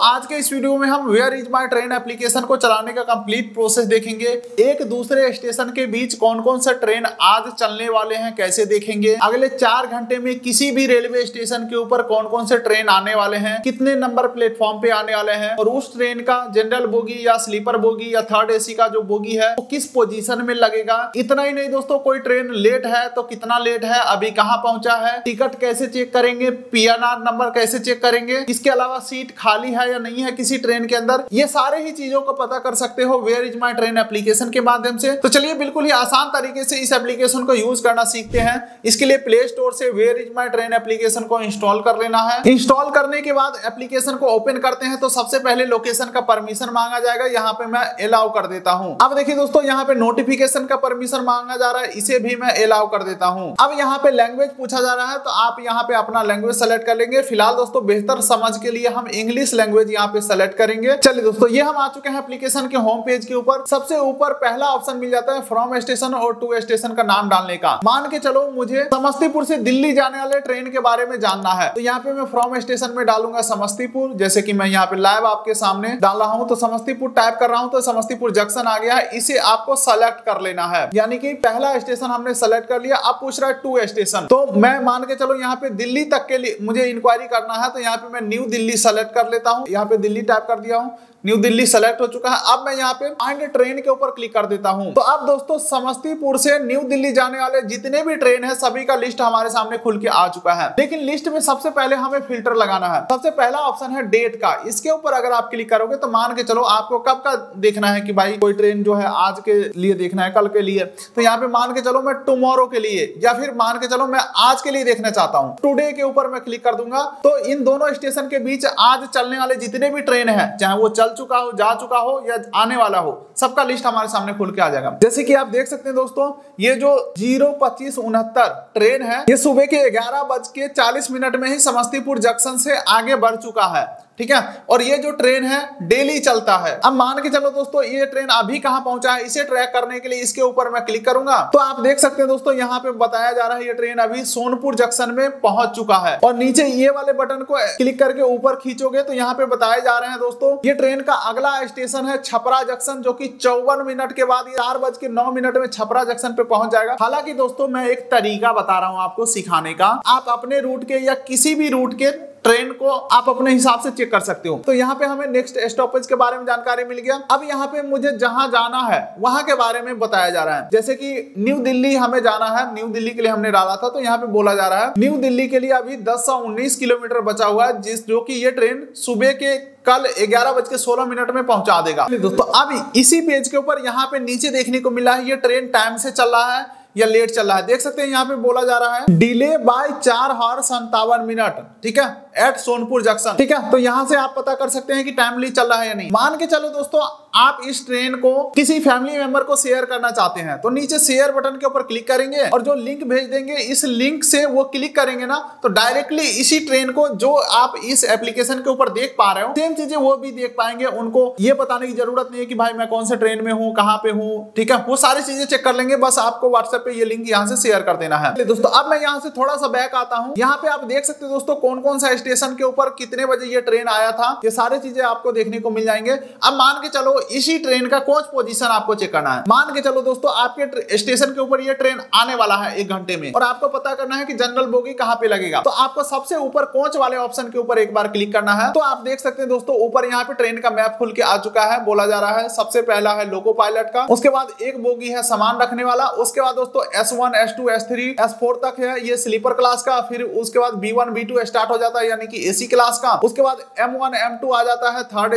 आज के इस वीडियो में हम where is my train application को चलाने का कंप्लीट प्रोसेस देखेंगे। एक दूसरे स्टेशन के बीच कौन कौन सा ट्रेन आज चलने वाले हैं कैसे देखेंगे, अगले 4 घंटे में किसी भी रेलवे स्टेशन के ऊपर कौन कौन से ट्रेन आने वाले हैं, कितने नंबर प्लेटफॉर्म पे आने वाले हैं और उस ट्रेन का जनरल बोगी या स्लीपर बोगी या थर्ड एसी का जो बोगी है वो किस पोजीशन में लगेगा। इतना ही नहीं दोस्तों, कोई ट्रेन लेट है तो कितना लेट है, अभी कहां पहुंचा है, टिकट कैसे चेक करेंगे, पीएनआर नंबर कैसे चेक करेंगे, इसके अलावा सीट खाली है या नहीं है किसी ट्रेन के अंदर, ये सारे ही चीजों को पता कर सकते हो where is my train application के माध्यम से। तो चलिए बिल्कुल ही आसान तरीके से इस एप्लीकेशन को यूज करना सीखते हैं। इसके लिए प्ले स्टोर से where is my train application को इंस्टॉल कर लेना है। इंस्टॉल करने के बाद एप्लीकेशन को ओपन करते हैं तो सबसे पहले लोकेशन का परमिशन मांगा जाएगा। यहाँ पे मैं अलाउ कर देता हूँ। अब देखिए दोस्तों, यहाँ पे नोटिफिकेशन का परमिशन मांगा जा रहा है, इसे भी मैं अलाउ कर देता हूँ। अब यहाँ पे लैंग्वेज पूछा जा रहा है तो आप यहाँ पे अपना लैंग्वेज सेलेक्ट कर लेंगे। फिलहाल दोस्तों बेहतर समझ के लिए हम इंग्लिश लैंग्वेज यहाँ पे सेलेक्ट करेंगे। चलिए दोस्तों, ये हम आ चुके हैं एप्लीकेशन के होम पेज के ऊपर। सबसे ऊपर पहला ऑप्शन मिल जाता है फ्रॉम स्टेशन और टू स्टेशन का नाम डालने का। मान के चलो मुझे समस्तीपुर से दिल्ली जाने वाले ट्रेन के बारे में जानना है तो यहाँ पे मैं फ्रॉम स्टेशन में डालूंगा समस्तीपुर। जैसे कि मैं यहाँ पे लाइव आपके सामने डाल रहा हूँ तो समस्तीपुर टाइप कर रहा हूँ तो समस्तीपुर जंक्शन आ गया है। इसे आपको सेलेक्ट कर लेना है, यानी कि पहला स्टेशन हमने सेलेक्ट कर लिया। अब पूछ रहा है टू स्टेशन, तो मैं मान के चलो यहाँ पे दिल्ली तक के लिए मुझे इंक्वायरी करना है तो यहाँ पे मैं न्यू दिल्ली सेलेक्ट कर लेता हूँ। यहाँ पे दिल्ली टाइप कर दिया हूँ, न्यू दिल्ली सेलेक्ट हो चुका है। अब मैं यहाँ पे फाइंड ट्रेन के ऊपर क्लिक कर देता हूँ। तो अब दोस्तों समस्तीपुर से न्यू दिल्ली जाने वाले जितने भी ट्रेन है सभी का लिस्ट हमारे सामने खुल के आ चुका है। लेकिन लिस्ट में सबसे पहले हमें फिल्टर लगाना है। सबसे पहला ऑप्शन है डेट का। इसके ऊपर अगर आप क्लिक करोगे तो मान के चलो आपको कब का देखना है कि भाई कोई ट्रेन जो है आज के लिए देखना है, कल के लिए। तो यहाँ पे मान के चलो मैं टुमारो के लिए या फिर मान के चलो मैं आज के लिए देखना चाहता हूँ। टुडे के ऊपर मैं क्लिक कर दूंगा तो इन दोनों स्टेशन के बीच आज चलने वाले जितने भी ट्रेन है, चाहे वो चल चुका हो, जा चुका हो या आने वाला हो, सबका लिस्ट हमारे सामने खुल के आ जाएगा। जैसे कि आप देख सकते हैं दोस्तों, ये जो 02569 ट्रेन है ये सुबह के 11:40 में ही समस्तीपुर जंक्शन से आगे बढ़ चुका है, ठीक है। और ये जो ट्रेन है डेली चलता है। अब मान के चलो दोस्तों ये ट्रेन अभी कहां पहुंचा है, इसे ट्रैक करने के लिए इसके ऊपर मैं क्लिक करूंगा तो आप देख सकते हैं दोस्तों यहाँ पे बताया जा रहा है ये ट्रेन अभी सोनपुर जंक्शन में पहुंच चुका है। और नीचे ये वाले बटन को क्लिक करके ऊपर खींचोगे तो यहाँ पे बताए जा रहे हैं दोस्तों ये ट्रेन का अगला स्टेशन है छपरा जंक्शन, जो कि 54 मिनट के बाद 4:09 में छपरा जंक्शन पे पहुंच जाएगा। हालांकि दोस्तों मैं एक तरीका बता रहा हूं आपको सिखाने का, आप अपने रूट के या किसी भी रूट के ट्रेन को आप अपने हिसाब से चेक कर सकते हो। तो यहाँ पे हमें नेक्स्ट स्टॉपेज के बारे में जानकारी मिल गया। अब यहाँ पे मुझे जहां जाना है वहां के बारे में बताया जा रहा है। जैसे कि न्यू दिल्ली हमें जाना है, न्यू दिल्ली के लिए हमने डाला था तो यहाँ पे बोला जा रहा है न्यू दिल्ली के लिए अभी 1019 किलोमीटर बचा हुआ है, जो कि ये ट्रेन सुबह के कल 11:16 में पहुंचा देगा। दोस्तों अब इसी पेज के ऊपर यहाँ पे नीचे देखने को मिला है ये ट्रेन टाइम से चल रहा है या लेट चल रहा है। देख सकते हैं यहाँ पे बोला जा रहा है डिले बाय 4 आवर 57 मिनट, ठीक है, एट सोनपुर जंक्शन, ठीक है। तो यहाँ से आप पता कर सकते हैं कि टाइमली चल रहा है या नहीं। मान के चलो दोस्तों आप इस ट्रेन को किसी फैमिली मेंबर को शेयर करना चाहते हैं तो नीचे शेयर बटन के ऊपर क्लिक करेंगे और जो लिंक भेज देंगे इस लिंक से वो क्लिक करेंगे ना तो डायरेक्टली इसी ट्रेन को जो आप इस एप्लीकेशन के ऊपर देख पा रहे हो सेम चीजें वो भी देख पाएंगे। उनको ये बताने की जरूरत नहीं है कि भाई मैं कौन से ट्रेन में हूँ, कहाँ पे हूँ, ठीक है, वो सारी चीजें चेक कर लेंगे। बस आपको व्हाट्सएप पे ये लिंक यहाँ से शेयर कर देना है। दोस्तों अब मैं यहाँ से थोड़ा सा बैक आता हूँ। यहाँ पे आप देख सकते हैं दोस्तों कौन कौन सा स्टेशन के ऊपर कितने बजे ये ट्रेन आया था, ये सारी चीजें आपको देखने को मिल जाएंगे। अब मान के चलो इसी ट्रेन का कोच पोजीशन आपको चेक करना है। मान के चलो दोस्तों आपके स्टेशन के ऊपर ये ट्रेन आने वाला है 1 घंटे में और आपको पता करना है कि जनरल बोगी कहाँ पे लगेगा। तो आपको सबसे ऊपर कोच वाले ऑप्शन के ऊपर एक बार क्लिक करना है। तो आप देख सकते हैं दोस्तों ऊपर यहाँ पे ट्रेन का मैप खुल के आ चुका है। बोला जा रहा है सबसे पहला है लोको पायलट का, उसके बाद एक बोगी है सामान रखने वाला, उसके बाद दोस्तों S1 S2 S3 S4 तक है ये स्लीपर क्लास का, फिर उसके बाद B1 B2 स्टार्ट हो जाता है यानी कि एसी क्लास का, उसके बाद M1 M2 आ जाता है थर्ड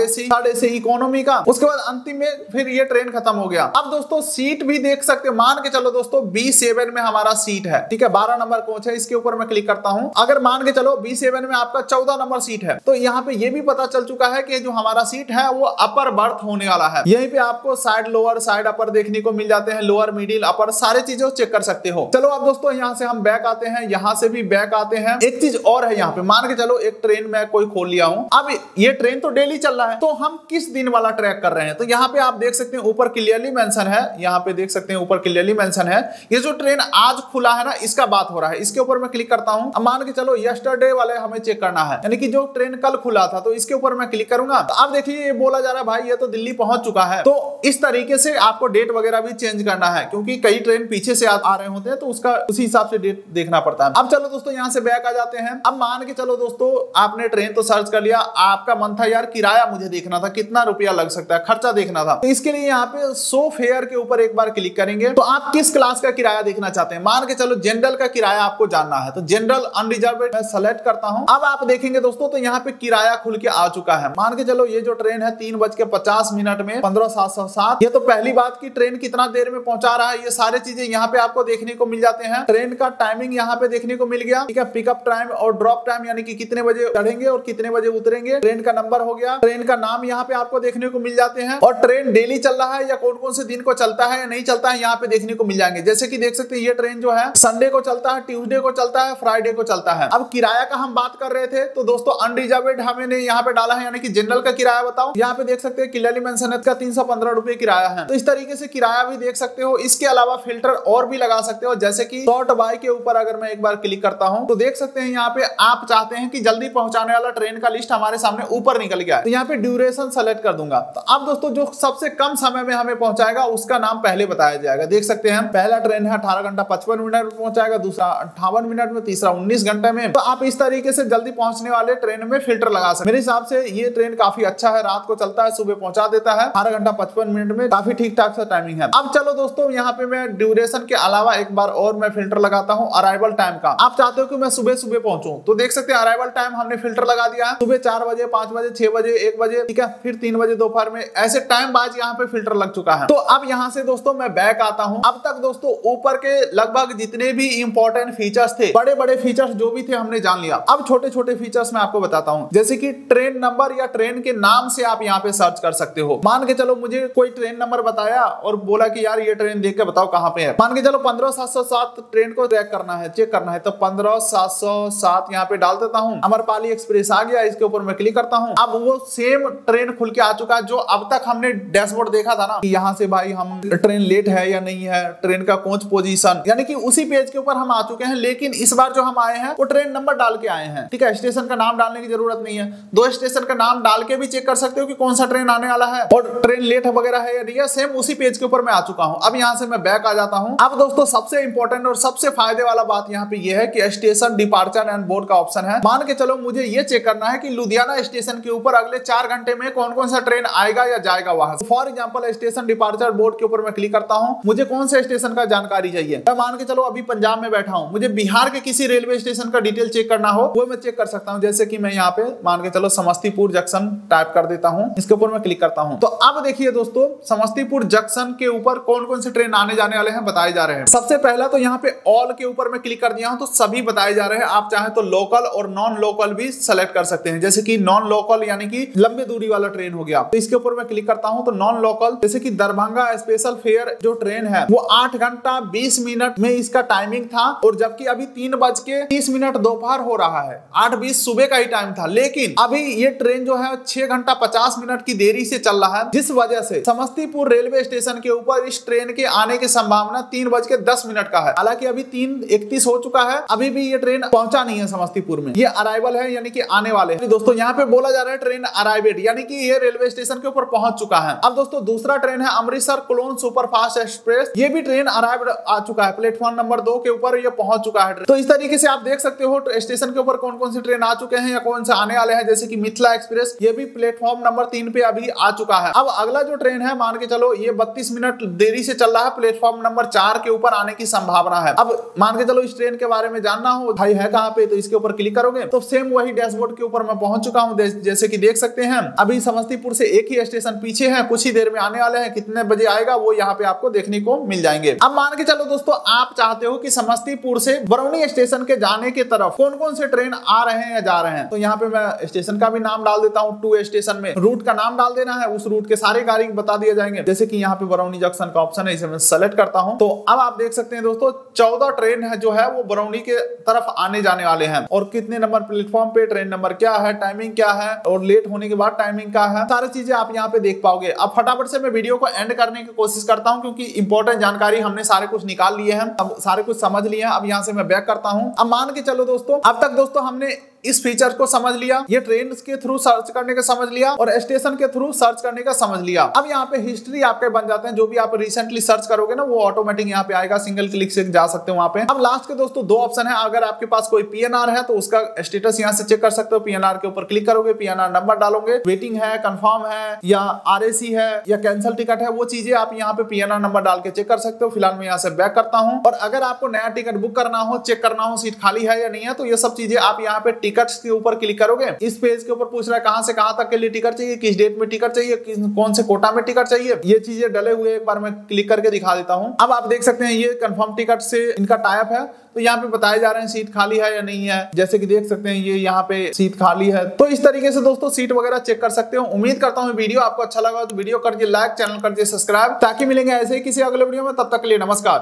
एसी इकोनॉमी का, उसके बाद अंतिम में फिर ये ट्रेन खत्म हो गया। अब दोस्तों सीट भी देख सकते हैं। मान के चलो दोस्तों B7 में हमारा सीट है, ठीक है, 12 नंबर कोच है। इसके ऊपर मैं क्लिक करता हूं। अगर मान के चलो B7 में आपका 14 नंबर सीट है तो यहाँ पे ये भी पता चल चुका है कि जो हमारा सीट है वो अपर बर्थ होने वाला है। यहीं पे आपको साइड लोअर साइड अपर देखने को मिल जाते हैं, लोअर मिडिल अपर सारे चीजें चेक कर सकते हो। चलो अब दोस्तों यहाँ से हम बैक आते हैं, यहाँ से भी बैक आते हैं। एक चीज और है यहाँ पे, मान के चलो एक ट्रेन मैं कोई खोल लिया हूँ। अब ये ट्रेन तो डेली चल रहा है तो हम किस दिन वाला ट्रैक कर रहे रहे हैं। तो यहाँ पे आप देख सकते हैं ऊपर क्लियरली मेंशन है, यहाँ पे देख सकते हैं ऊपर क्लियरली मेंशन है, ये जो ट्रेन आज खुला है ना इसका बात हो रहा है। इसके ऊपर मैं क्लिक करता हूं। अब मान के चलो यस्टरडे वाले हमें चेक करना है, यानी कि जो ट्रेन कल खुला था, तो इसके ऊपर मैं क्लिक करूंगा तो आप देखिए ये बोला जा रहा है भाई ये तो दिल्ली पहुंच चुका है। तो इस तरीके से आपको डेट वगैरह भी चेंज करना है, क्योंकि कई ट्रेन पीछे से आ रहे होते हैं, तो उसका उसी हिसाब से डेट देखना पड़ता है। अब चलो दोस्तों यहाँ से बैक आ जाते हैं। अब मान के चलो दोस्तों आपने ट्रेन तो सर्च कर लिया, आपका मन था यार किराया मुझे देखना था, कितना रुपया लग सकता है, खर्चा देखना था। तो इसके लिए यहाँ पे शो फेयर के ऊपर एक बार क्लिक करेंगे तो आप किस क्लास का किराया देखना चाहते हैं। मान के चलो जनरल का किराया आपको जानना है, तो जनरल अनरिजर्वेड मैं सेलेक्ट करता हूं। अब आप देखेंगे दोस्तों तो यहाँ पे किराया खुल के आ चुका है। मान के चलो ये जो ट्रेन है 3:50 में 15,707, ये तो पहली बात की ट्रेन कितना देर में पहुंचा रहा है, ये सारी चीजें यहाँ पे आपको देखने को मिल जाते हैं। ट्रेन का टाइमिंग यहाँ पे देखने को मिल गया, ठीक है। पिकअप टाइम और ड्रॉप टाइम, यानी कि कितने बजे चढ़ेंगे और कितने बजे उतरेंगे। ट्रेन का नंबर हो गया, ट्रेन का नाम यहाँ पे आपको देखने को मिल जाते हैं, और ट्रेन डेली चल रहा है या कौन कौन से दिन को चलता है या नहीं चलता है यहाँ पे देखने को मिल जाएंगे। जैसे कि देख सकते हैं ये ट्रेन जो है संडे को चलता है, ट्यूसडे को चलता है, फ्राइडे को चलता है। अब किराया का हम बात कर रहे थे, तो दोस्तों अनरिजर्वेड हमने यहाँ पे डाला है, यानी कि जनरल का किराया बताओ। यहाँ पे देख सकते हैं क्लियरली मेंशन है का 315 रुपए किराया है। तो इस तरीके से किराया भी देख सकते हो। इसके अलावा फिल्टर और भी लगा सकते हो, जैसे कि शॉर्ट बाय के ऊपर अगर मैं एक बार क्लिक करता हूं तो देख सकते हैं यहाँ पे आप चाहते हैं कि जल्दी पहुंचाने वाला ट्रेन का लिस्ट हमारे सामने ऊपर निकल गया है, तो यहाँ पे ड्यूरेशन सेलेक्ट कर दूंगा। तो अब दोस्तों जो सबसे कम समय में हमें पहुंचाएगा उसका नाम पहले बताया जाएगा। देख सकते हैं पहला ट्रेन है 18 घंटा 55 मिनट में पहुंचाएगा, दूसरा 58 मिनट में, तीसरा 19 घंटे में। तो आप इस तरीके से जल्दी पहुंचने वाले ट्रेन में फिल्टर लगा सकते हैं। मेरे हिसाब से ये ट्रेन काफी अच्छा है, रात को चलता है, सुबह पहुंचा देता है 18 घंटा 55 मिनट में, काफी ठीक ठाक सा टाइमिंग है। अब चलो दोस्तों यहाँ पे मैं ड्यूरेशन के अलावा एक बार और मैं फिल्टर लगाता हूँ अराइवल टाइम का। आप चाहते हो कि मैं सुबह सुबह पहुंचूं, तो देख सकते हैं अराइवल टाइम हमने फिल्टर लगा दिया है। सुबह 4 बजे, 5 बजे, 6 बजे, 1 बजे, ठीक है, फिर 3 बजे दोपहर में, ऐसे टाइम बाज यहाँ पे फिल्टर लग चुका है। तो अब यहाँ से दोस्तों मैं बैक आता हूँ। अब तक दोस्तों ऊपर के लगभग जितने भी इंपॉर्टेंट फीचर्स थे, बड़े बड़े फीचर्स जो भी थे हमने जान लिया। अब छोटे छोटे फीचर्स मैं आपको बताता हूँ, जैसे कि ट्रेन नंबर या ट्रेन के नाम से आप यहाँ पे सर्च कर सकते हो। मान के चलो मुझे कोई ट्रेन नंबर बताया और बोला कि यार ये ट्रेन देख के बताओ कहाँ पे है। मान के चलो 15,707 ट्रेन को ट्रैक करना है, चेक करना है, तो 15,707 यहाँ पे डाल देता हूँ। अमरपाली एक्सप्रेस आ गया, इसके ऊपर मैं क्लिक करता हूँ। अब वो सेम ट्रेन खुल के आ चुका है जो अब तक हमने डैशबोर्ड देखा था ना कि यहाँ से भाई हम ट्रेन लेट है या नहीं है, ट्रेन का कोच पोजीशन, यानी कि उसी पेज के ऊपर हम आ चुके हैं। लेकिन इस बार जो हम आए हैं वो ट्रेन नंबर डाल के आए हैं, ठीक है। स्टेशन का नाम डालने की जरूरत नहीं है, 2 स्टेशन का नाम डाल के भी चेक कर सकते हो कि कौन सा ट्रेन आने वाला है और ट्रेन लेट वगैरह है या नहीं है। सेम उसी पेज के ऊपर मैं आ चुका हूँ। अब यहाँ से मैं बैक आ जाता हूँ। अब दोस्तों सबसे इंपॉर्टेंट और सबसे फायदे वाला बात यहाँ पे ये है कि स्टेशन डिपार्चर एंड बोर्ड का ऑप्शन है। मान के चलो मुझे ये चेक करना है कि लुधियाना स्टेशन के ऊपर अगले 4 घंटे में कौन कौन सा ट्रेन आएगा या जाएगा वहां से। For example station departure board के ऊपर मैं क्लिक करता हूं, मुझे कौन से स्टेशन का जानकारी चाहिए। मैं मान के चलो अभी पंजाब में बैठा हूं, मुझे बिहार के किसी रेलवे स्टेशन का डिटेल चेक करना हो वो मैं चेक कर सकता हूं। जैसे कि मैं यहाँ पे मान के चलो समस्तीपुर जंक्शन टाइप कर देता हूं, इसके ऊपर मैं क्लिक करता हूं। तो अब देखिए दोस्तों समस्तीपुर जंक्शन के ऊपर कौन कौन से ट्रेन आने जाने वाले हैं बताए जा रहे हैं। सबसे पहला तो यहाँ पे ऑल के ऊपर मैं क्लिक कर दिया हूं, तो सभी बताए जा रहे हैं। आप चाहे तो लोकल और नॉन लोकल भी सेलेक्ट कर सकते हैं। जैसे कि नॉन लोकल यानी कि लंबी दूरी वाला ट्रेन हो गया, तो इसके ऊपर मैं क्लिक करता हूं। तो नॉन लोकल जैसे कि दरभंगा स्पेशल फेयर जो ट्रेन है वो 8 घंटा 20 मिनट में इसका टाइमिंग था, और जबकि अभी 3:30 दोपहर हो रहा है, 8:20 सुबह का ही टाइम था। लेकिन अभी ये ट्रेन जो है 6 घंटा 50 मिनट की देरी से चल रहा है, जिस वजह से समस्तीपुर रेलवे स्टेशन के ऊपर इस ट्रेन के आने की संभावना 3:10 का है। हालांकि अभी 3:31 हो चुका है, अभी भी ये ट्रेन पहुंचा नहीं है समस्तीपुर में। ये अराइवल है यानी कि आने वाले हैं। दोस्तों यहाँ पे बोला जा रहा है ट्रेन अराइवेड, यानी कि ये रेलवे स्टेशन के ऊपर पहुंच चुका है। अब दोस्तों दूसरा ट्रेन है अमृतसर कुलोन सुपरफास्ट एक्सप्रेस, ये भी ट्रेन अराइव आ चुका है, प्लेटफॉर्म नंबर 2 के ऊपर ये पहुंच चुका है। तो इस तरीके से आप देख सकते हो स्टेशन के ऊपर कौन कौन से ट्रेन आ चुके हैं या कौन से आने वाले हैं। जैसे कि मिथिला एक्सप्रेस, ये भी प्लेटफॉर्म नंबर 3 पे अभी आ चुका है। अब अगला जो ट्रेन है मान के चलो ये 32 मिनट देरी से चल रहा है, प्लेटफॉर्म नंबर 4 के ऊपर आने की संभावना है। अब मान के चलो इस ट्रेन के बारे में जानना हो भाई है कहाँ पे, तो इसके ऊपर क्लिक करोगे तो सेम वही डैशबोर्ड के ऊपर मैं पहुंच चुका हूँ। जैसे कि देख सकते हैं अभी समस्तीपुर से एक ही स्टेशन पीछे है, कुछ ही देर में आने वाले हैं, कितने बजे आएगा वो यहाँ पे आपको देखने को मिल जाएंगे। अब मान के चलो दोस्तों आप चाहते हो कि समस्तीपुर से बरौनी स्टेशन के जाने की तरफ कौन कौन से ट्रेन आ रहे हैं या जा रहे हैं, तो यहाँ पे मैं स्टेशन का भी नाम डाल देता हूँ। 2 स्टेशन में रूट का नाम डाल देना है, उस रूट के सारे गाड़ी बता दिए जाएंगे। जैसे कि यहाँ पे बरौनी जंक्शन का ऑप्शन है, इसे मैं सेलेक्ट करता हूँ। तो अब आप देख सकते हैं दोस्तों 14 ट्रेन है जो है वो बरौनी के तरफ आने जाने वाले हैं, और कितने नंबर प्लेटफॉर्म पे, ट्रेन नंबर क्या है, टाइमिंग क्या है, और लेट होने के बाद टाइमिंग क्या है, सारी चीजें आप यहाँ पे देख पाओगे। अब फटाफट से मैं वीडियो को एंड करने की कोशिश करता हूं, क्योंकि इंपॉर्टेंट जानकारी हमने सारे कुछ निकाल लिए हैं, अब सारे कुछ समझ लिए हैं। अब यहां से मैं बैक करता हूं। अब मान के चलो दोस्तों, अब तक दोस्तों हमने इस फीचर को समझ लिया, ये ट्रेन के थ्रू सर्च करने का समझ लिया और स्टेशन के थ्रू सर्च करने का समझ लिया। अब यहाँ पे हिस्ट्री आपके बन जाते हैं, जो भी आप रिसेंटली सर्च करोगे ना वो ऑटोमेटिक यहाँ पे आएगा, सिंगल क्लिक से जा सकते हो वहां पे। अब लास्ट के दोस्तों दो ऑप्शन है, अगर आपके पास कोई पीएनआर है तो उसका स्टेटस यहाँ से चेक कर सकते हो। पीएनआर के ऊपर क्लिक करोगे, पीएनआर नंबर डालोगे, वेटिंग है, कंफर्म है या आरएसी है या कैंसिल टिकट है, वो चीजें आप यहाँ पे पीएनआर नंबर डाल के चेक कर सकते हो। फिलहाल मैं यहाँ से बैक करता हूँ। और अगर आपको नया टिकट बुक करना हो, चेक करना हो सीट खाली है या नहीं है, तो ये सब चीजें आप यहाँ पे टिकट्स के ऊपर क्लिक करोगे। इस पेज के ऊपर पूछ रहा है कहां से कहां तक के लिए टिकट चाहिए, किस डेट में टिकट चाहिए, कौन से कोटा में टिकट चाहिए, ये चीजें डले हुए एक बार मैं क्लिक करके दिखा देता हूं। अब आप देख सकते हैं ये कंफर्म टिकट से इनका टाइप है, तो यहाँ पे बताए जा रहे हैं सीट खाली है या नहीं है। जैसे कि देख सकते हैं ये यहाँ पे सीट खाली है। तो इस तरीके से दोस्तों सीट वगैरह चेक कर सकते हो। उम्मीद करता हूँ वीडियो आपको अच्छा लगा तो वीडियो कर दिए लाइक, चैनल कर दिए सब्सक्राइब, ताकि मिलेंगे ऐसे ही किसी अगले वीडियो में। तब तक के लिए नमस्कार।